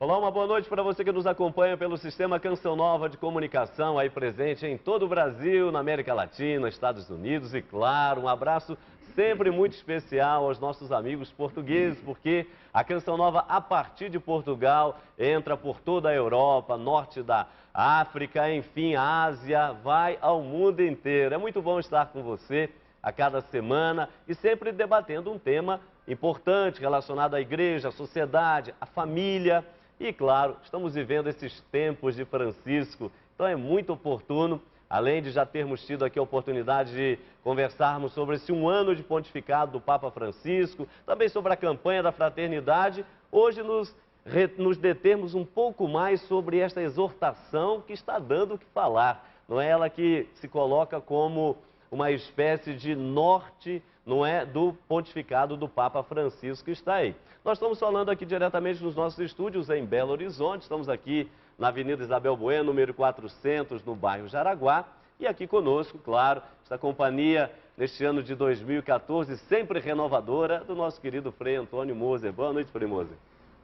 Olá, uma boa noite para você que nos acompanha pelo Sistema Canção Nova de Comunicação, aí presente em todo o Brasil, na América Latina, Estados Unidos e, claro, um abraço sempre muito especial aos nossos amigos portugueses, porque a Canção Nova, a partir de Portugal, entra por toda a Europa, norte da África, enfim, Ásia, vai ao mundo inteiro. É muito bom estar com você a cada semana e sempre debatendo um tema importante relacionado à igreja, à sociedade, à família. E, claro, estamos vivendo esses tempos de Francisco, então é muito oportuno, além de já termos tido aqui a oportunidade de conversarmos sobre esse ano de pontificado do Papa Francisco, também sobre a campanha da fraternidade, hoje nos determos um pouco mais sobre esta exortação que está dando o que falar. Não é ela que se coloca como uma espécie de norte, não é, do pontificado do Papa Francisco que está aí. Nós estamos falando aqui diretamente nos nossos estúdios em Belo Horizonte, estamos aqui na Avenida Isabel Bueno, número 400, no bairro Jaraguá, e aqui conosco, claro, esta companhia neste ano de 2014, sempre renovadora, do nosso querido Frei Antônio Moser. Boa noite, Frei Moser.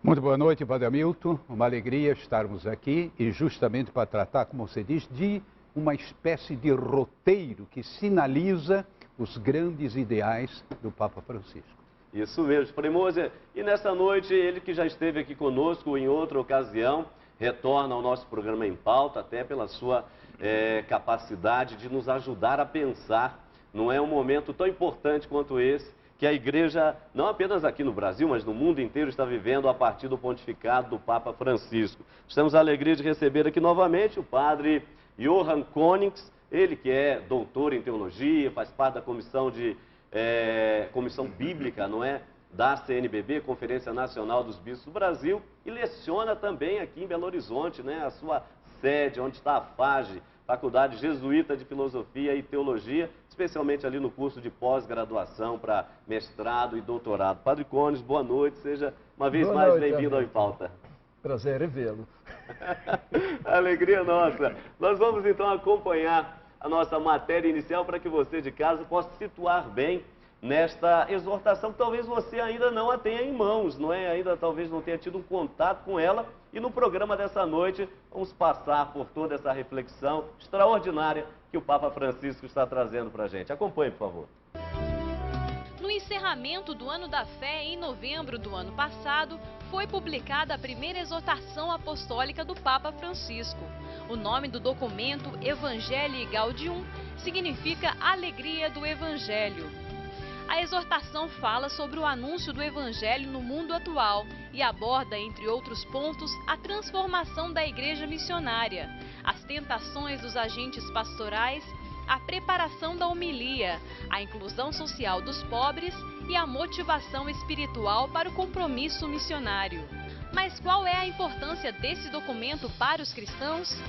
Muito boa noite, Padre Hamilton. Uma alegria estarmos aqui e justamente para tratar, como você diz, de uma espécie de roteiro que sinaliza os grandes ideais do Papa Francisco. Isso mesmo, Frei Moser. E nessa noite, ele que já esteve aqui conosco em outra ocasião, retorna ao nosso programa Em Pauta, até pela sua capacidade de nos ajudar a pensar. Não é um momento tão importante quanto esse, que a igreja, não apenas aqui no Brasil, mas no mundo inteiro, está vivendo a partir do pontificado do Papa Francisco. Temos a alegria de receber aqui novamente o padre Johann Konings, ele que é doutor em teologia, faz parte da comissão bíblica, não é? Da CNBB, Conferência Nacional dos Bispos do Brasil, e leciona também aqui em Belo Horizonte, né? A sua sede, onde está a FAGE, Faculdade Jesuíta de Filosofia e Teologia, especialmente ali no curso de pós-graduação para mestrado e doutorado. Padre Konings, boa noite, seja uma vez mais bem-vindo ao Em Pauta. Prazer em vê-lo. Alegria nossa. Nós vamos então acompanhar a nossa matéria inicial para que você de casa possa situar bem nesta exortação que talvez você ainda não a tenha em mãos, não é? Ainda talvez não tenha tido um contato com ela. E no programa dessa noite vamos passar por toda essa reflexão extraordinária que o Papa Francisco está trazendo para a gente. Acompanhe, por favor. No encerramento do Ano da Fé, em novembro do ano passado, foi publicada a primeira exortação apostólica do Papa Francisco. O nome do documento, Evangelii Gaudium, significa Alegria do Evangelho. A exortação fala sobre o anúncio do Evangelho no mundo atual e aborda, entre outros pontos, a transformação da igreja missionária, as tentações dos agentes pastorais, a preparação da homilia, a inclusão social dos pobres e a motivação espiritual para o compromisso missionário. Mas qual é a importância desse documento para os cristãos?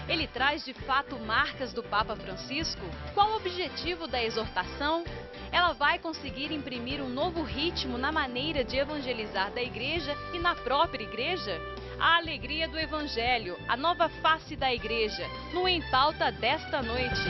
Ele traz de fato marcas do Papa Francisco? Qual o objetivo da exortação? Ela vai conseguir imprimir um novo ritmo na maneira de evangelizar da igreja e na própria igreja? A alegria do Evangelho, a nova face da igreja, no Em Pauta desta noite.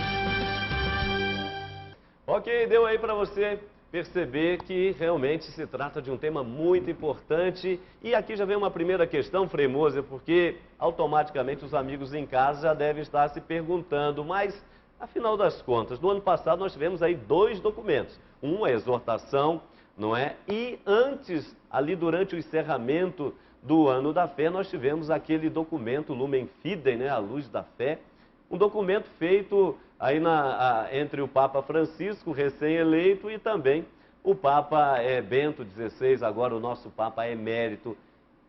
Ok, deu aí para você perceber que realmente se trata de um tema muito importante. E aqui já vem uma primeira questão, Frei Moser, porque automaticamente os amigos em casa já devem estar se perguntando, mas afinal das contas, no ano passado nós tivemos aí dois documentos. Um, a exortação, não é? E antes, ali durante o encerramento do Ano da Fé, nós tivemos aquele documento Lumen Fidei, né? A Luz da Fé. Um documento feito aí entre o Papa Francisco, recém-eleito, e também o Papa Bento XVI, agora o nosso Papa emérito.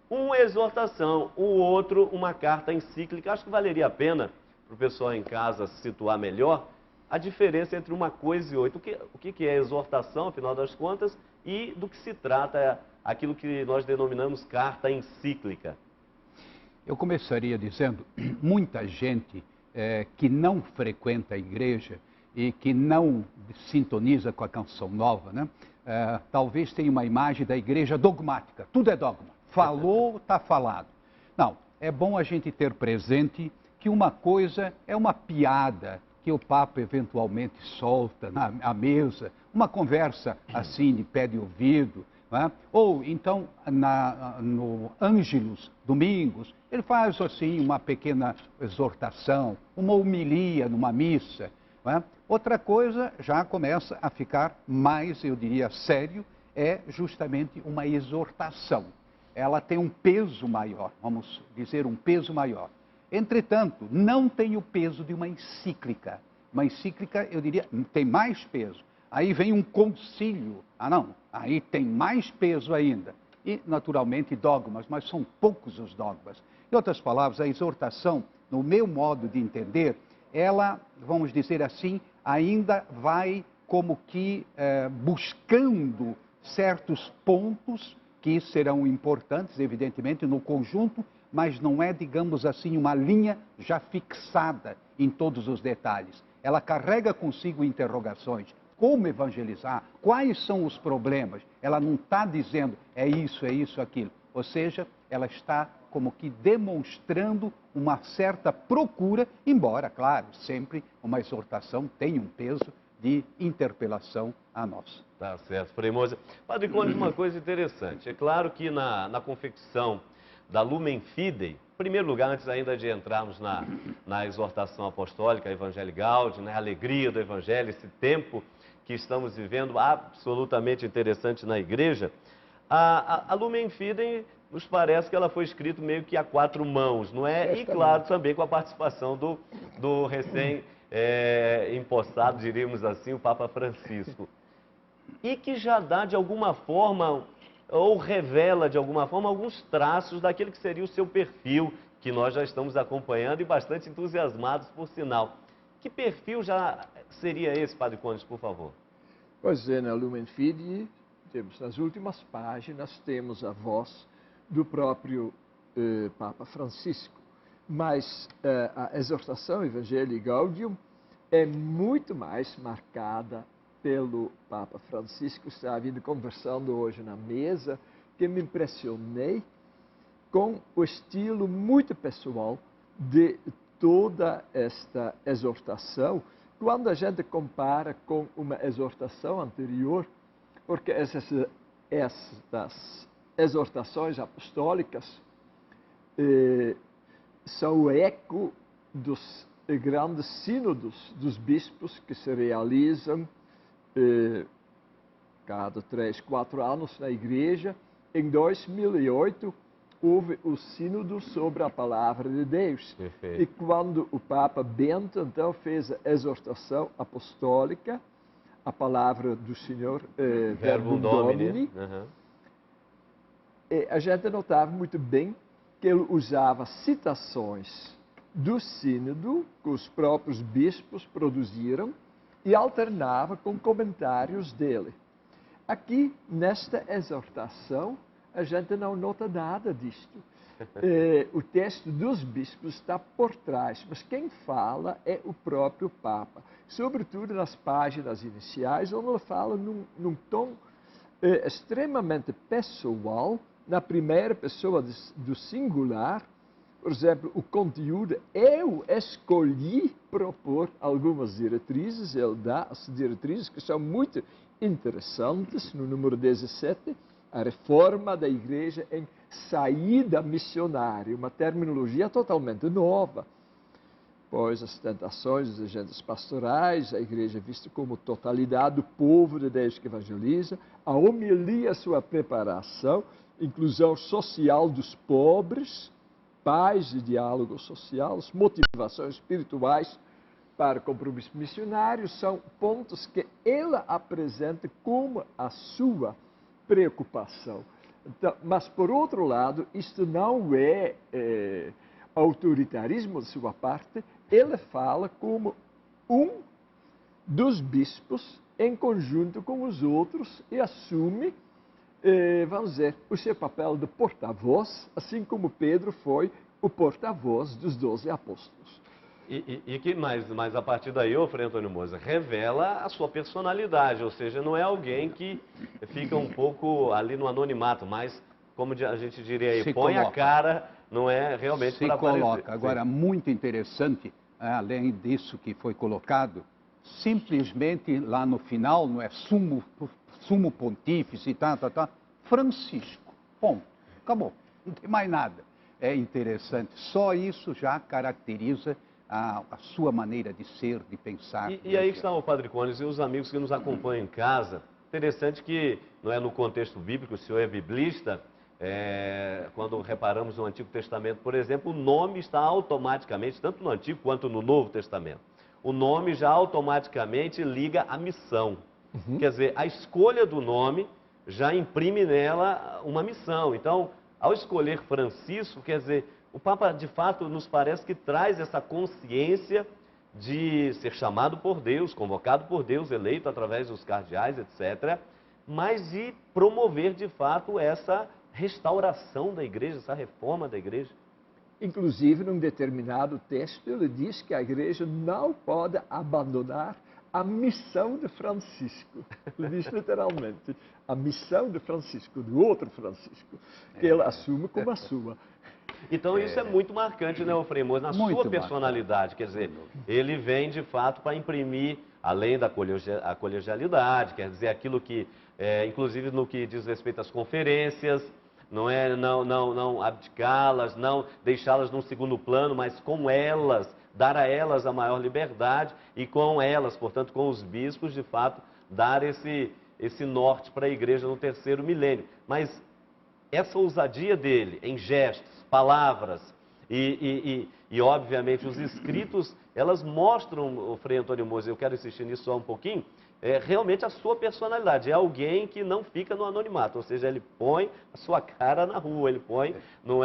Uma exortação, o outro uma carta encíclica. Acho que valeria a pena para o pessoal em casa se situar melhor a diferença entre uma coisa e outra. O que é exortação, afinal das contas, e do que se trata aquilo que nós denominamos carta encíclica. Eu começaria dizendo, muita gente que não frequenta a igreja e que não sintoniza com a Canção Nova, né? Talvez tenha uma imagem da igreja dogmática. Tudo é dogma. Falou, está falado. Não, é bom a gente ter presente que uma coisa é uma piada que o Papa eventualmente solta à mesa, uma conversa assim de pé de ouvido, não é? Ou então no Ângelus, domingos, ele faz assim uma pequena exortação, uma homilia numa missa. Não é? Outra coisa já começa a ficar mais, eu diria, sério, é justamente uma exortação. Ela tem um peso maior, vamos dizer, um peso maior. Entretanto, não tem o peso de uma encíclica. Uma encíclica, eu diria, tem mais peso. Aí vem um concílio. Ah, não, aí tem mais peso ainda. E, naturalmente, dogmas, mas são poucos os dogmas. Em outras palavras, a exortação, no meu modo de entender, ela, vamos dizer assim, ainda vai como que buscando certos pontos que serão importantes, evidentemente, no conjunto, mas não é, digamos assim, uma linha já fixada em todos os detalhes. Ela carrega consigo interrogações. Como evangelizar? Quais são os problemas? Ela não está dizendo é isso, aquilo. Ou seja, ela está como que demonstrando uma certa procura, embora, claro, sempre uma exortação tenha um peso de interpelação a nós. Tá certo, Frei Moser. Padre Conde, uma coisa interessante. É claro que na confecção da Lumen Fidei, em primeiro lugar, antes ainda de entrarmos na exortação apostólica, Evangelii Gaudium, né, a alegria do Evangelho, esse tempo que estamos vivendo absolutamente interessante na igreja, a Lumen Fidei nos parece que ela foi escrita meio que a quatro mãos, não é? E claro, também com a participação do recém-empossado, diríamos assim, o Papa Francisco. E que já dá de alguma forma, ou revela de alguma forma, alguns traços daquele que seria o seu perfil, que nós já estamos acompanhando e bastante entusiasmados, por sinal. Que perfil já seria esse, Padre Conde, por favor? Pois é, na Lumen Fidei, temos nas últimas páginas, temos a voz do próprio Papa Francisco. Mas a exortação Evangelii Gaudium é muito mais marcada pelo Papa Francisco. Estava vindo conversando hoje na mesa, que me impressionei com o estilo muito pessoal de toda esta exortação, quando a gente compara com uma exortação anterior, porque estas exortações apostólicas são o eco dos grandes sínodos dos bispos que se realizam cada 3, 4 anos na igreja. Em 2008, houve o sínodo sobre a palavra de Deus. Perfeito. E quando o Papa Bento, então, fez a exortação apostólica, a palavra do Senhor, Verbum Domini, a gente notava muito bem que ele usava citações do sínodo que os próprios bispos produziram e alternava com comentários dele. Aqui, nesta exortação, a gente não nota nada disto. O texto dos bispos está por trás, mas quem fala é o próprio Papa. Sobretudo nas páginas iniciais, onde ele fala num tom extremamente pessoal, na primeira pessoa do singular. Por exemplo, o conteúdo, eu escolhi propor algumas diretrizes, ele dá as diretrizes que são muito interessantes, no número 17, a reforma da igreja em saída missionária, uma terminologia totalmente nova. Pois as tentações dos agentes pastorais, a igreja vista como totalidade do povo de Deus que evangeliza, a homilia, sua preparação, inclusão social dos pobres, paz e diálogo social, as motivações espirituais para compromisso missionário, são pontos que ela apresenta como a sua preocupação. Então, mas, por outro lado, isto não é autoritarismo de sua parte, ele fala como um dos bispos em conjunto com os outros e assume, vamos dizer, o seu papel de porta-voz, assim como Pedro foi o porta-voz dos 12 apóstolos. E que mais a partir daí, Frei Antônio Moser, revela a sua personalidade, ou seja, não é alguém que fica um pouco ali no anonimato, mas, como a gente diria aí, põe a cara, não é realmente para aparecer. Se coloca. Agora, muito interessante, além disso que foi colocado, simplesmente lá no final, não é sumo pontífice, Francisco. Ponto. Acabou. Não tem mais nada. É interessante. Só isso já caracteriza a sua maneira de ser, de pensar. E aí que está o Padre Cônigo e os amigos que nos acompanham em casa. Interessante que, não é no contexto bíblico, o senhor é biblista, quando reparamos no Antigo Testamento, por exemplo, o nome está automaticamente, tanto no Antigo quanto no Novo Testamento, o nome já automaticamente liga a missão. Quer dizer, a escolha do nome já imprime nela uma missão. Então, ao escolher Francisco, quer dizer, o Papa, de fato, nos parece que traz essa consciência de ser chamado por Deus, convocado por Deus, eleito através dos cardeais, etc., mas de promover, de fato, essa restauração da igreja, essa reforma da igreja. Inclusive, num determinado texto, ele diz que a igreja não pode abandonar a missão de Francisco. Ele diz literalmente, a missão de Francisco, do outro Francisco, que ele assume como a sua. Então isso é muito marcante, né, Frei Moisés, na sua personalidade. Quer dizer, ele vem de fato para imprimir, além da colegialidade, quer dizer, aquilo que, inclusive no que diz respeito às conferências, não abdicá-las, não deixá-las num segundo plano, mas com elas, dar a elas a maior liberdade e com elas, portanto, com os bispos, de fato, dar esse norte para a igreja no terceiro milênio. Mas essa ousadia dele em gestos, palavras e obviamente, os escritos, elas mostram, o Frei Antônio Moser, eu quero insistir nisso só um pouquinho, realmente a sua personalidade. É alguém que não fica no anonimato, ou seja, ele põe a sua cara na rua, ele põe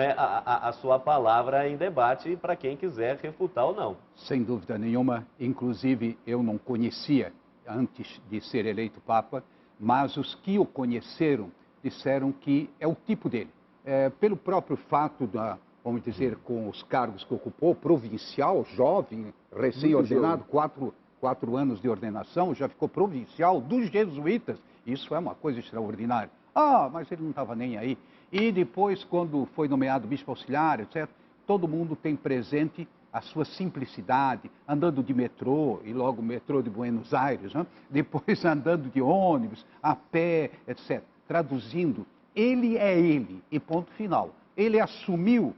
a sua palavra em debate para quem quiser refutar ou não. Sem dúvida nenhuma, inclusive eu não conhecia antes de ser eleito Papa, mas os que o conheceram disseram que é o tipo dele. Pelo próprio fato vamos dizer, com os cargos que ocupou, provincial, jovem, recém-ordenado, 4 anos de ordenação, já ficou provincial dos jesuítas. Isso é uma coisa extraordinária. Mas ele não estava nem aí. E depois, quando foi nomeado bispo auxiliar, etc., todo mundo tem presente a sua simplicidade, andando de metrô, e logo metrô de Buenos Aires, né? Depois andando de ônibus, a pé, etc. Traduzindo, ele é ele, e ponto final. Ele assumiu,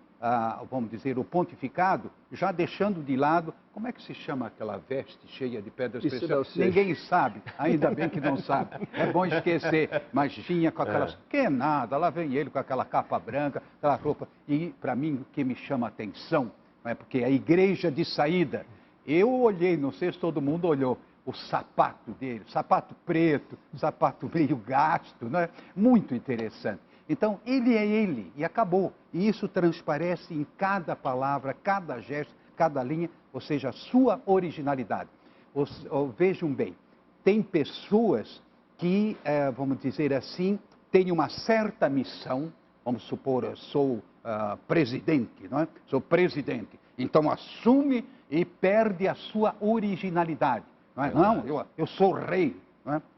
vamos dizer, o pontificado, já deixando de lado, como é que se chama aquela veste cheia de pedras preciosas? Ninguém sabe, ainda bem que não sabe. É bom esquecer, mas vinha com aquelas... Que é nada, lá vem ele com aquela capa branca, aquela roupa. E, para mim, o que me chama a atenção, porque a igreja de saída, eu olhei, não sei se todo mundo olhou, o sapato dele, sapato preto, sapato meio gasto, não é? Muito interessante. Então, ele é ele, e acabou. E isso transparece em cada palavra, cada gesto, cada linha, ou seja, a sua originalidade. Vejam bem, tem pessoas que, vamos dizer assim, têm uma certa missão, vamos supor, eu sou presidente, não é? Sou presidente, então assume e perde a sua originalidade. Não, eu sou rei.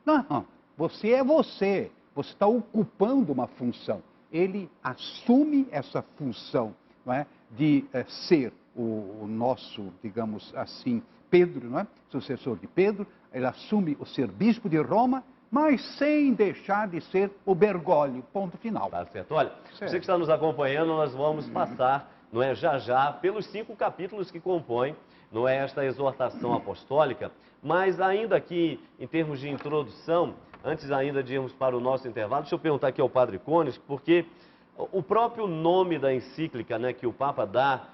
Não, você é você. Você está ocupando uma função. Ele assume essa função, não é? De ser o nosso, digamos assim, Pedro, não é? Sucessor de Pedro. Ele assume o ser bispo de Roma, mas sem deixar de ser o Bergoglio. Ponto final. Tá certo. Olha, você que está nos acompanhando, nós vamos passar, não é, já pelos 5 capítulos que compõem, não é, esta exortação apostólica, mas ainda aqui, em termos de introdução, antes ainda de irmos para o nosso intervalo, deixa eu perguntar aqui ao Padre Cônigo, porque o próprio nome da encíclica, né, que o Papa dá,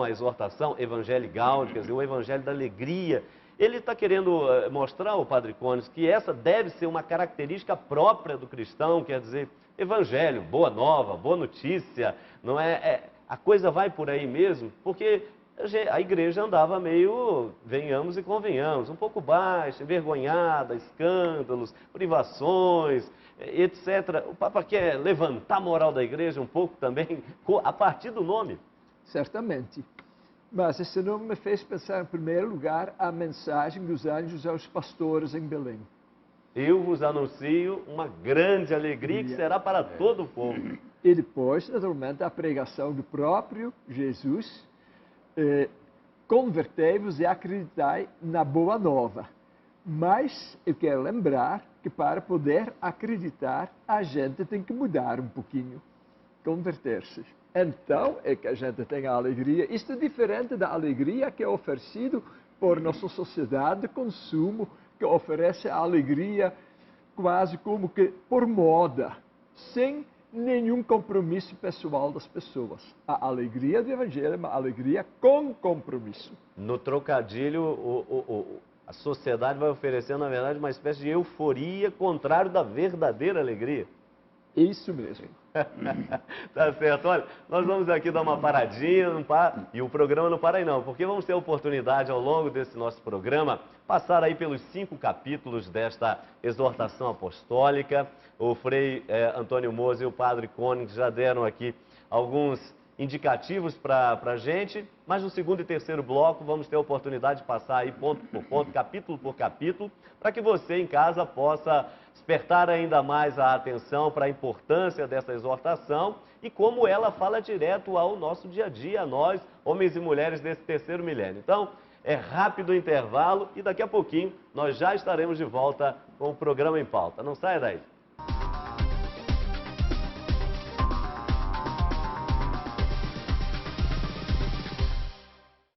à exortação, Evangelii Gaudi, quer dizer, o Evangelho da Alegria, ele está querendo mostrar ao Padre Cônigo que essa deve ser uma característica própria do cristão, quer dizer, Evangelho, boa nova, boa notícia, não é? A coisa vai por aí mesmo, porque a igreja andava meio, venhamos e convenhamos, um pouco baixa, envergonhada, escândalos, privações, etc. O Papa quer levantar a moral da igreja um pouco também, a partir do nome. Certamente. Mas esse nome me fez pensar, em primeiro lugar, a mensagem dos anjos aos pastores em Belém. Eu vos anuncio uma grande alegria que será para todo o povo. E depois, naturalmente, a pregação do próprio Jesus, convertei-vos e acreditai na boa nova. Mas eu quero lembrar que para poder acreditar, a gente tem que mudar um pouquinho, converter-se. Então é que a gente tem a alegria. Isto é diferente da alegria que é oferecido por nossa sociedade de consumo, que oferece a alegria quase como que por moda, sem nenhum compromisso pessoal das pessoas. A alegria do Evangelho é uma alegria com compromisso. No trocadilho, a sociedade vai oferecendo, na verdade, uma espécie de euforia contrário da verdadeira alegria. Isso mesmo. Tá certo. Olha, nós vamos aqui dar uma paradinha, e o programa não para aí não, porque vamos ter a oportunidade ao longo desse nosso programa passar aí pelos 5 capítulos desta exortação apostólica. O Frei Antônio Moser e o Padre Cônigo já deram aqui alguns indicativos para a gente, mas no segundo e terceiro bloco vamos ter a oportunidade de passar aí ponto por ponto, capítulo por capítulo, para que você em casa possa despertar ainda mais a atenção para a importância dessa exortação e como ela fala direto ao nosso dia a dia, a nós, homens e mulheres desse terceiro milênio. Então, é rápido o intervalo e daqui a pouquinho nós já estaremos de volta com o programa em pauta. Não saia daí.